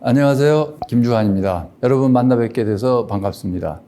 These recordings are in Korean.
안녕하세요. 김주환입니다. 여러분 만나 뵙게 돼서 반갑습니다.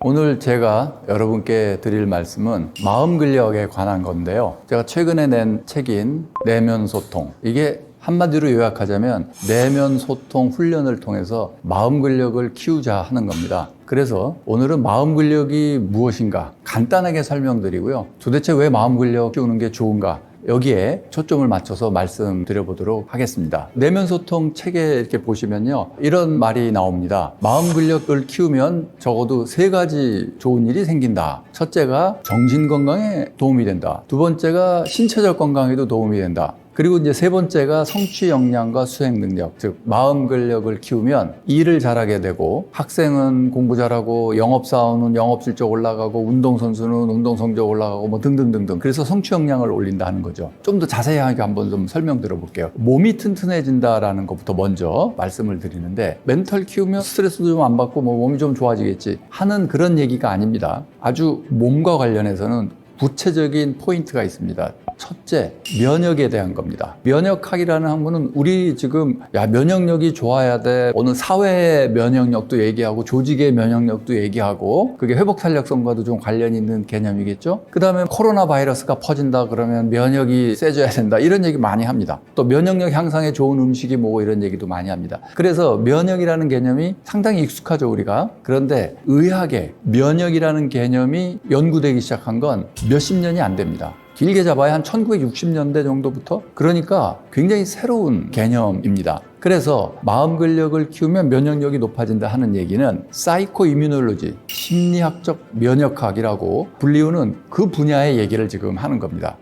오늘 제가 여러분께 드릴 말씀은 마음 근력에 관한 건데요. 제가 최근에 낸 책인 내면 소통. 이게 한마디로 요약하자면 내면 소통 훈련을 통해서 마음 근력을 키우자 하는 겁니다. 그래서 오늘은 마음 근력이 무엇인가 간단하게 설명드리고요. 도대체 왜 마음 근력 키우는 게 좋은가? 여기에 초점을 맞춰서 말씀드려보도록 하겠습니다. 내면 소통 책에 이렇게 보시면요. 이런 말이 나옵니다. 마음 근력을 키우면 적어도 3가지 좋은 일이 생긴다. 첫째가 정신 건강에 도움이 된다. 두 번째가 신체적 건강에도 도움이 된다. 그리고 이제 3번째가 성취 역량과 수행 능력, 즉 마음 근력을 키우면 일을 잘하게 되고 학생은 공부 잘하고 영업사원은 영업 실적 올라가고 운동선수는 운동 성적 올라가고 뭐 등등등등. 그래서 성취 역량을 올린다는 거죠. 좀 더 자세하게 한번 좀 설명드려 볼게요. 몸이 튼튼해진다라는 것부터 먼저 말씀을 드리는데 멘탈 키우면 스트레스도 좀 안 받고 뭐 몸이 좀 좋아지겠지 하는 그런 얘기가 아닙니다. 아주 몸과 관련해서는 구체적인 포인트가 있습니다. 첫째, 면역에 대한 겁니다. 면역학이라는 학문은 우리 지금 면역력이 좋아야 돼. 오늘 사회의 면역력도 얘기하고 조직의 면역력도 얘기하고 그게 회복 탄력성과도 좀 관련이 있는 개념이겠죠. 그 다음에 코로나 바이러스가 퍼진다 그러면 면역이 세져야 된다. 이런 얘기 많이 합니다. 또 면역력 향상에 좋은 음식이 뭐고 이런 얘기도 많이 합니다. 그래서 면역이라는 개념이 상당히 익숙하죠, 우리가. 그런데 의학에 면역이라는 개념이 연구되기 시작한 건 몇십 년이 안 됩니다. 길게 잡아야 한 1960년대 정도부터, 그러니까 굉장히 새로운 개념입니다. 그래서 마음 근력을 키우면 면역력이 높아진다 하는 얘기는 사이코 이뮤놀로지, 심리학적 면역학이라고 불리우는 그 분야의 얘기를 지금 하는 겁니다.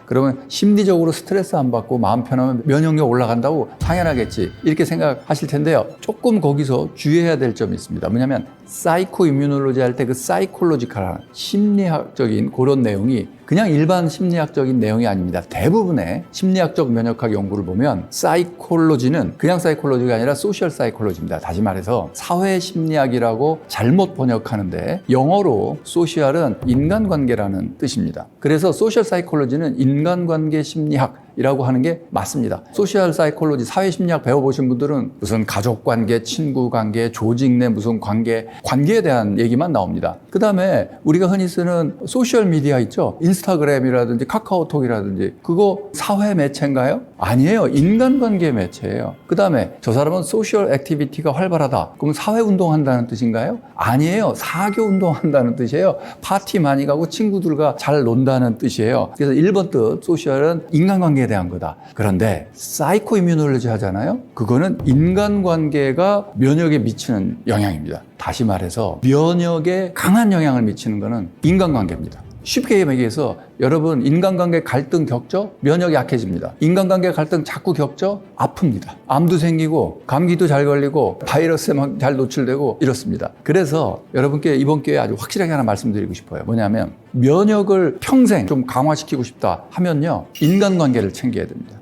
그러면 심리적으로 스트레스 안 받고 마음 편하면 면역력 올라간다고? 당연하겠지. 이렇게 생각하실 텐데요. 조금 거기서 주의해야 될 점이 있습니다. 뭐냐면 사이코 이뮤놀로지 할 때 그 사이콜로지컬한 심리학적인 그런 내용이 그냥 일반 심리학적인 내용이 아닙니다. 대부분의 심리학적 면역학 연구를 보면 사이콜로지는 그냥 사이콜로지가 아니라 소셜 사이콜로지입니다. 다시 말해서 사회 심리학이라고 잘못 번역하는데 영어로 소셜은 인간관계라는 뜻입니다. 그래서 소셜 사이콜로지는 인간관계 심리학이라고 하는 게 맞습니다. 소셜 사이콜로지, 사회심리학 배워보신 분들은 무슨 가족관계, 친구관계, 조직 내 무슨 관계에 대한 얘기만 나옵니다. 그 다음에 우리가 흔히 쓰는 소셜미디어 있죠? 인스타그램이라든지 카카오톡이라든지 그거 사회 매체인가요? 아니에요. 인간관계 매체예요. 그 다음에 저 사람은 소셜 액티비티가 활발하다. 그럼 사회운동한다는 뜻인가요? 아니에요. 사교운동한다는 뜻이에요. 파티 많이 가고 친구들과 잘 논다는 뜻이에요. 그래서 1번 뜻 소셜은 인간관계에 대한 거다. 그런데 사이코 이뮤놀로지 하잖아요. 그거는 인간관계가 면역에 미치는 영향입니다. 다시 말해서 면역에 강한 영향을 미치는 거는 인간관계입니다. 쉽게 얘기해서 여러분 인간관계 갈등 겪죠? 면역이 약해집니다. 인간관계 갈등 자꾸 겪죠? 아픕니다. 암도 생기고 감기도 잘 걸리고 바이러스에 막 잘 노출되고 이렇습니다. 그래서 여러분께 이번 기회에 아주 확실하게 하나 말씀드리고 싶어요. 뭐냐면 면역을 평생 좀 강화시키고 싶다 하면요. 인간관계를 챙겨야 됩니다.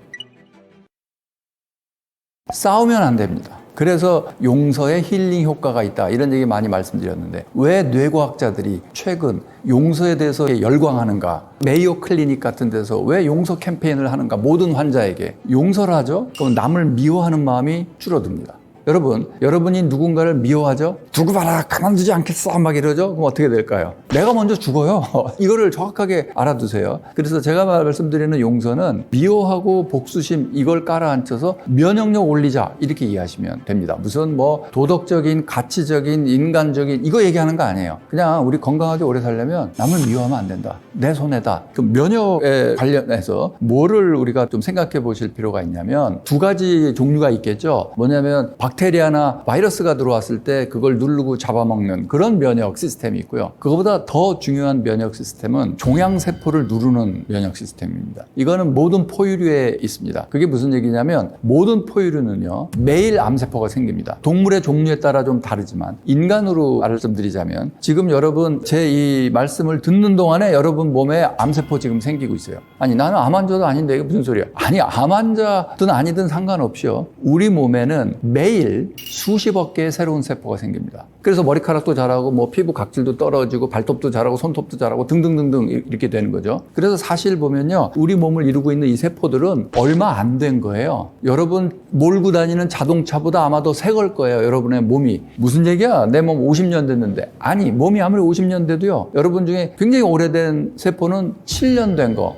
싸우면 안 됩니다. 그래서 용서에 힐링 효과가 있다 이런 얘기 많이 말씀드렸는데 왜 뇌과학자들이 최근 용서에 대해서 열광하는가? 메이오 클리닉 같은 데서 왜 용서 캠페인을 하는가? 모든 환자에게 용서를 하죠? 그럼 남을 미워하는 마음이 줄어듭니다. 여러분이 누군가를 미워하죠? 두고 봐라, 가만두지 않겠어 막 이러죠? 그럼 어떻게 될까요? 내가 먼저 죽어요. 이거를 정확하게 알아두세요. 그래서 제가 말씀드리는 용서는 미워하고 복수심 이걸 깔아앉혀서 면역력 올리자 이렇게 이해하시면 됩니다. 무슨 뭐 도덕적인, 가치적인, 인간적인 이거 얘기하는 거 아니에요. 그냥 우리 건강하게 오래 살려면 남을 미워하면 안 된다. 내 손해다. 그 면역에 관련해서 뭐를 우리가 좀 생각해 보실 필요가 있냐면 2가지 종류가 있겠죠. 뭐냐면 박테리아나 바이러스가 들어왔을 때 그걸 누르고 잡아먹는 그런 면역 시스템이 있고요. 그거보다 더 중요한 면역 시스템은 종양세포를 누르는 면역 시스템입니다. 이거는 모든 포유류에 있습니다. 그게 무슨 얘기냐면 모든 포유류는요. 매일 암세포가 생깁니다. 동물의 종류에 따라 좀 다르지만 인간으로 말씀드리자면 지금 여러분 제 이 말씀을 듣는 동안에 여러분 몸에 암세포 지금 생기고 있어요. 아니 나는 암 환자도 아닌데 이게 무슨 소리야. 아니 암 환자든 아니든 상관없이요. 우리 몸에는 매일 사실 수십억 개의 새로운 세포가 생깁니다. 그래서 머리카락도 자라고 뭐 피부 각질도 떨어지고 발톱도 자라고 손톱도 자라고 등등등등 이렇게 되는 거죠. 그래서 사실 보면요, 우리 몸을 이루고 있는 이 세포들은 얼마 안 된 거예요. 여러분 몰고 다니는 자동차보다 아마 더 새 걸 거예요. 여러분의 몸이. 무슨 얘기야? 내 몸 50년 됐는데. 아니, 몸이 아무리 50년 돼도요, 여러분 중에 굉장히 오래된 세포는 7년 된 거,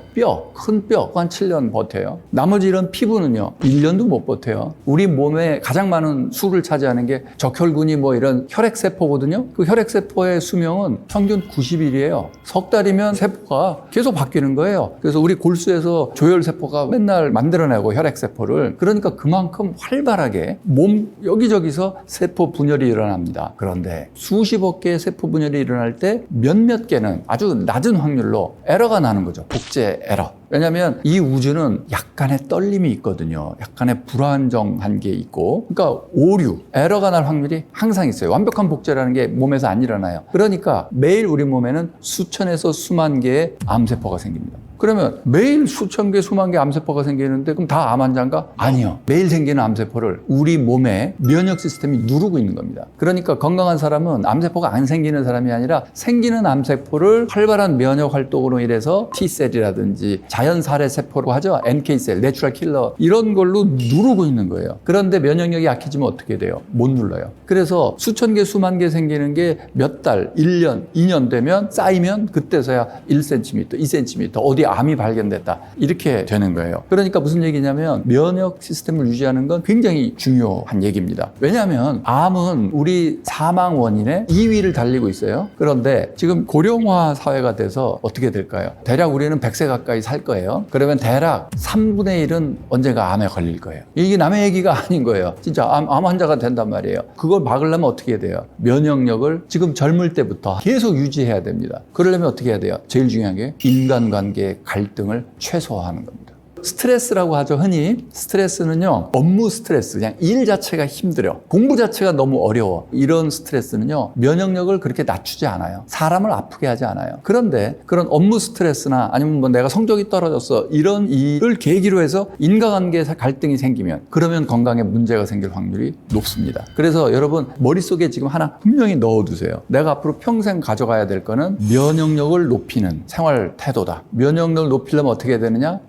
큰 뼈, 한 7년 버텨요. 나머지 이런 피부는요, 1년도 못 버텨요. 우리 몸에 가장 많은 수를 차지하는 게 적혈군이 뭐 이런 혈액세포거든요. 그 혈액세포의 수명은 평균 90일이에요. 석 달이면 세포가 계속 바뀌는 거예요. 그래서 우리 골수에서 조혈세포가 맨날 만들어내고 혈액세포를. 그러니까 그만큼 활발하게 몸 여기저기서 세포 분열이 일어납니다. 그런데 수십억 개의 세포 분열이 일어날 때 몇몇 개는 아주 낮은 확률로 에러가 나는 거죠. 복제 에러. 왜냐하면 이 우주는 약간의 떨림이 있거든요. 약간의 불안정한 게 있고, 그러니까 오류, 에러가 날 확률이 항상 있어요. 완벽한 복제라는 게 몸에서 안 일어나요. 그러니까 매일 우리 몸에는 수천에서 수만 개의 암세포가 생깁니다. 그러면 매일 수천 개, 수만 개 암세포가 생기는데 그럼 다 암 환자인가? 아니요. 매일 생기는 암세포를 우리 몸의 면역 시스템이 누르고 있는 겁니다. 그러니까 건강한 사람은 암세포가 안 생기는 사람이 아니라 생기는 암세포를 활발한 면역 활동으로 인해서 T셀이라든지 자연살해 세포로 하죠. NK셀, 내추럴 킬러 이런 걸로 누르고 있는 거예요. 그런데 면역력이 약해지면 어떻게 돼요? 못 눌러요. 그래서 수천 개, 수만 개 생기는 게 몇 달, 1년, 2년 되면 쌓이면 그때서야 1cm, 2cm 어디 암이 발견됐다. 이렇게 되는 거예요. 그러니까 무슨 얘기냐면 면역 시스템을 유지하는 건 굉장히 중요한 얘기입니다. 왜냐하면 암은 우리 사망 원인의 2위를 달리고 있어요. 그런데 지금 고령화 사회가 돼서 어떻게 될까요? 대략 우리는 100세 가까이 살 거예요. 그러면 대략 3분의 1은 언젠가 암에 걸릴 거예요. 이게 남의 얘기가 아닌 거예요. 진짜 암 환자가 된단 말이에요. 그걸 막으려면 어떻게 해야 돼요? 면역력을 지금 젊을 때부터 계속 유지해야 됩니다. 그러려면 어떻게 해야 돼요? 제일 중요한 게 인간관계 갈등을 최소화하는 겁니다. 스트레스라고 하죠. 흔히 스트레스는요, 업무 스트레스, 그냥 일 자체가 힘들어, 공부 자체가 너무 어려워, 이런 스트레스는요 면역력을 그렇게 낮추지 않아요. 사람을 아프게 하지 않아요. 그런데 그런 업무 스트레스나 아니면 뭐 내가 성적이 떨어졌어, 이런 일을 계기로 해서 인간관계에서 갈등이 생기면, 그러면 건강에 문제가 생길 확률이 높습니다. 그래서 여러분 머릿속에 지금 하나 분명히 넣어두세요. 내가 앞으로 평생 가져가야 될 거는 면역력을 높이는 생활 태도다. 면역력을 높이려면 어떻게 해야 되느냐?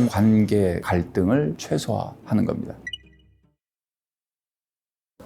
관계 갈등을 최소화하는 겁니다.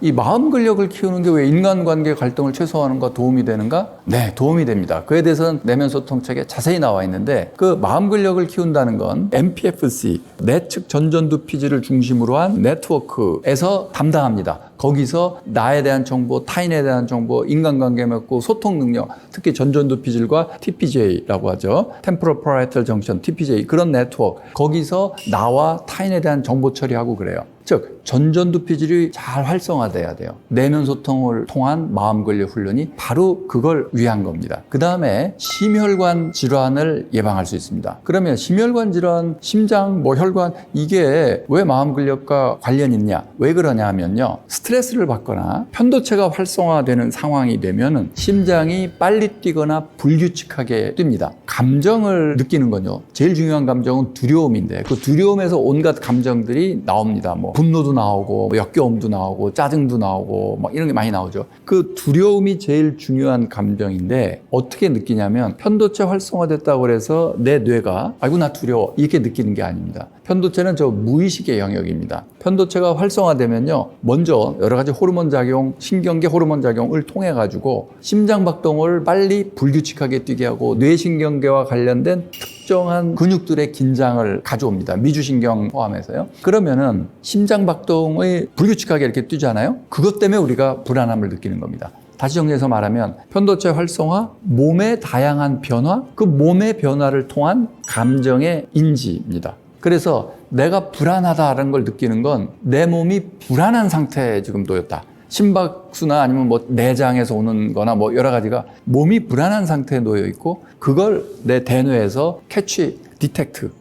이 마음 근력을 키우는 게 왜 인간관계 갈등을 최소화하는 거 도움이 되는가? 네, 도움이 됩니다. 그에 대해서는 내면 소통책에 자세히 나와 있는데, 그 마음 근력을 키운다는 건 MPFC, 내측 전전두피질을 중심으로 한 네트워크에서 담당합니다. 거기서 나에 대한 정보, 타인에 대한 정보, 인간관계 맺고 소통 능력, 특히 전전두피질과 TPJ라고 하죠. Temporal Parietal Junction, TPJ, 그런 네트워크. 거기서 나와 타인에 대한 정보 처리하고 그래요. 즉 전전두피질이 잘 활성화돼야 돼요. 내면 소통을 통한 마음 근력 훈련이 바로 그걸 위한 겁니다. 그 다음에 심혈관 질환을 예방할 수 있습니다. 그러면 심혈관 질환, 심장, 혈관, 이게 왜 마음 근력과 관련이 있냐? 왜 그러냐 하면요, 스트레스를 받거나 편도체가 활성화되는 상황이 되면은 심장이 빨리 뛰거나 불규칙하게 뜁니다. 감정을 느끼는 건요, 제일 중요한 감정은 두려움인데, 그 두려움에서 온갖 감정들이 나옵니다. 분노도 나오고, 역겨움도 나오고, 짜증도 나오고, 이런 게 많이 나오죠. 그 두려움이 제일 중요한 감정인데, 어떻게 느끼냐면, 편도체 활성화됐다고 해서 내 뇌가, 아이고, 나 두려워, 이렇게 느끼는 게 아닙니다. 편도체는 저 무의식의 영역입니다. 편도체가 활성화되면요, 먼저 여러 가지 호르몬 작용, 신경계 호르몬 작용을 통해 가지고 심장 박동을 빨리 불규칙하게 뛰게 하고, 뇌신경계와 관련된 특정한 근육들의 긴장을 가져옵니다. 미주신경 포함해서요. 그러면은 심장 박동이 불규칙하게 이렇게 뛰잖아요. 그것 때문에 우리가 불안함을 느끼는 겁니다. 다시 정리해서 말하면 편도체 활성화, 몸의 다양한 변화, 그 몸의 변화를 통한 감정의 인지입니다. 그래서 내가 불안하다는 걸 느끼는 건 내 몸이 불안한 상태에 지금 놓였다. 심박수나 아니면 내장에서 오는 거나 여러 가지가 몸이 불안한 상태에 놓여 있고, 그걸 내 대뇌에서 캐치, 디텍트,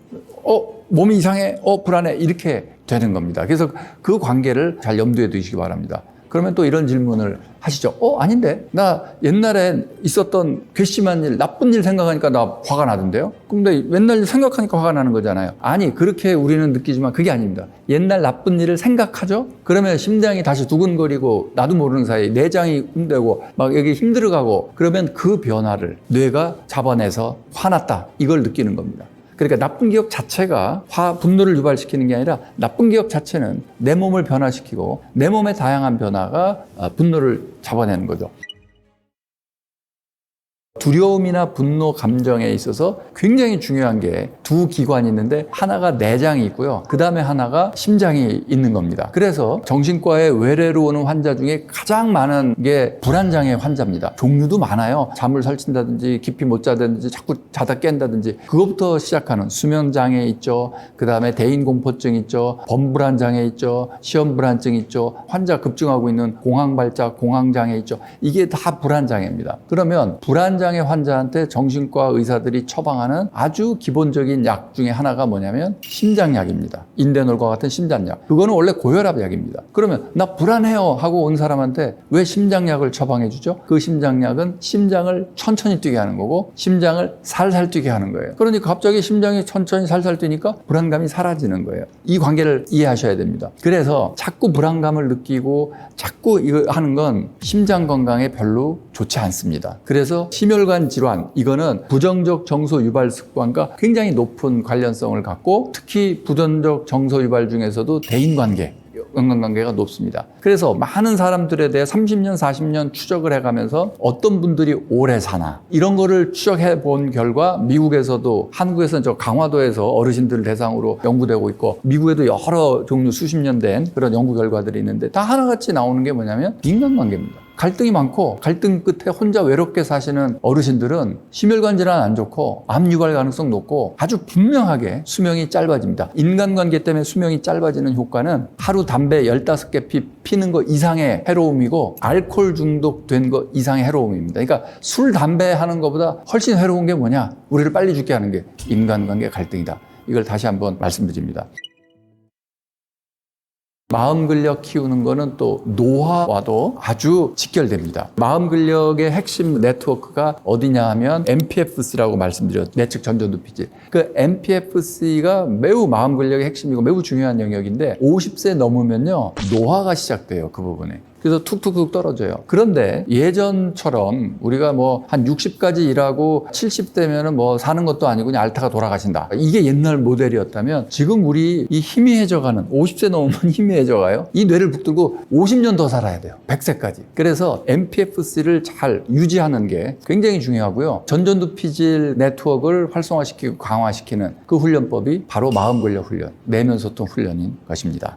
몸이 이상해, 불안해, 이렇게 되는 겁니다. 그래서 그 관계를 잘 염두에 두시기 바랍니다. 그러면 또 이런 질문을 하시죠. 아닌데? 나 옛날에 있었던 괘씸한 일, 나쁜 일 생각하니까 나 화가 나던데요? 근데 옛날 일 생각하니까 화가 나는 거잖아요. 아니, 그렇게 우리는 느끼지만 그게 아닙니다. 옛날 나쁜 일을 생각하죠? 그러면 심장이 다시 두근거리고 나도 모르는 사이에 내장이 흔들고 막 여기 힘들어가고 그러면 그 변화를 뇌가 잡아내서 화났다. 이걸 느끼는 겁니다. 그러니까 나쁜 기억 자체가 분노를 유발시키는 게 아니라 나쁜 기억 자체는 내 몸을 변화시키고 내 몸의 다양한 변화가 분노를 잡아내는 거죠. 두려움이나 분노 감정에 있어서 굉장히 중요한 게 두 기관이 있는데 하나가 내장이 있고요. 그 다음에 하나가 심장이 있는 겁니다. 그래서 정신과에 외래로 오는 환자 중에 가장 많은 게 불안장애 환자입니다. 종류도 많아요. 잠을 설친다든지 깊이 못 자든지 자꾸 자다 깬다든지 그것부터 시작하는 수면장애 있죠. 그 다음에 대인공포증 있죠. 범불안장애 있죠. 시험불안증 있죠. 환자 급증하고 있는 공황발작, 공황장애 있죠. 이게 다 불안장애입니다. 그러면 불안장애 환자한테 정신과 의사들이 처방하는 아주 기본적인 약 중에 하나가 뭐냐면 심장약입니다. 인대놀과 같은 심장약. 그거는 원래 고혈압 약입니다. 그러면 나 불안해요 하고 온 사람한테 왜 심장약을 처방해 주죠? 그 심장약은 심장을 천천히 뛰게 하는 거고 심장을 살살 뛰게 하는 거예요. 그러니까 갑자기 심장이 천천히 살살 뛰니까 불안감이 사라지는 거예요. 이 관계를 이해하셔야 됩니다. 그래서 자꾸 불안감을 느끼고 자꾸 이거 하는 건 심장 건강에 별로 좋지 않습니다. 그래서 심혈관 질환, 이거는 부정적 정서 유발 습관과 굉장히 높은 관련성을 갖고 특히 부정적 정서 유발 중에서도 대인관계, 인간관계가 높습니다. 그래서 많은 사람들에 대해 30년, 40년 추적을 해가면서 어떤 분들이 오래 사나 이런 거를 추적해 본 결과 미국에서도 한국에서는 저 강화도에서 어르신들을 대상으로 연구되고 있고 미국에도 여러 종류 수십 년 된 그런 연구 결과들이 있는데 다 하나같이 나오는 게 뭐냐면 인간관계입니다. 갈등이 많고 갈등 끝에 혼자 외롭게 사시는 어르신들은 심혈관 질환 안 좋고 암 유발 가능성 높고 아주 분명하게 수명이 짧아집니다. 인간관계 때문에 수명이 짧아지는 효과는 하루 담배 15개 피는 거 이상의 해로움이고 알코올 중독된 거 이상의 해로움입니다. 그러니까 술, 담배 하는 것보다 훨씬 해로운 게 뭐냐? 우리를 빨리 죽게 하는 게 인간관계 갈등이다. 이걸 다시 한번 말씀드립니다. 마음 근력 키우는 거는 또 노화와도 아주 직결됩니다. 마음 근력의 핵심 네트워크가 어디냐 하면 MPFC라고 말씀드렸죠. 내측 전전두피질. 그 MPFC가 매우 마음 근력의 핵심이고 매우 중요한 영역인데 50세 넘으면요. 노화가 시작돼요. 그 부분에. 그래서 툭툭툭 떨어져요. 그런데 예전처럼 우리가 뭐 한 60까지 일하고 70대면은 뭐 사는 것도 아니고 그냥 앓다가 돌아가신다. 이게 옛날 모델이었다면 지금 우리 이 희미해져가는 50세 넘으면 희미해져가요. 이 뇌를 붙들고 50년 더 살아야 돼요. 100세까지. 그래서 MPFC를 잘 유지하는 게 굉장히 중요하고요. 전전두피질 네트워크를 활성화시키고 강화시키는 그 훈련법이 바로 마음 근력 훈련, 내면 소통 훈련인 것입니다.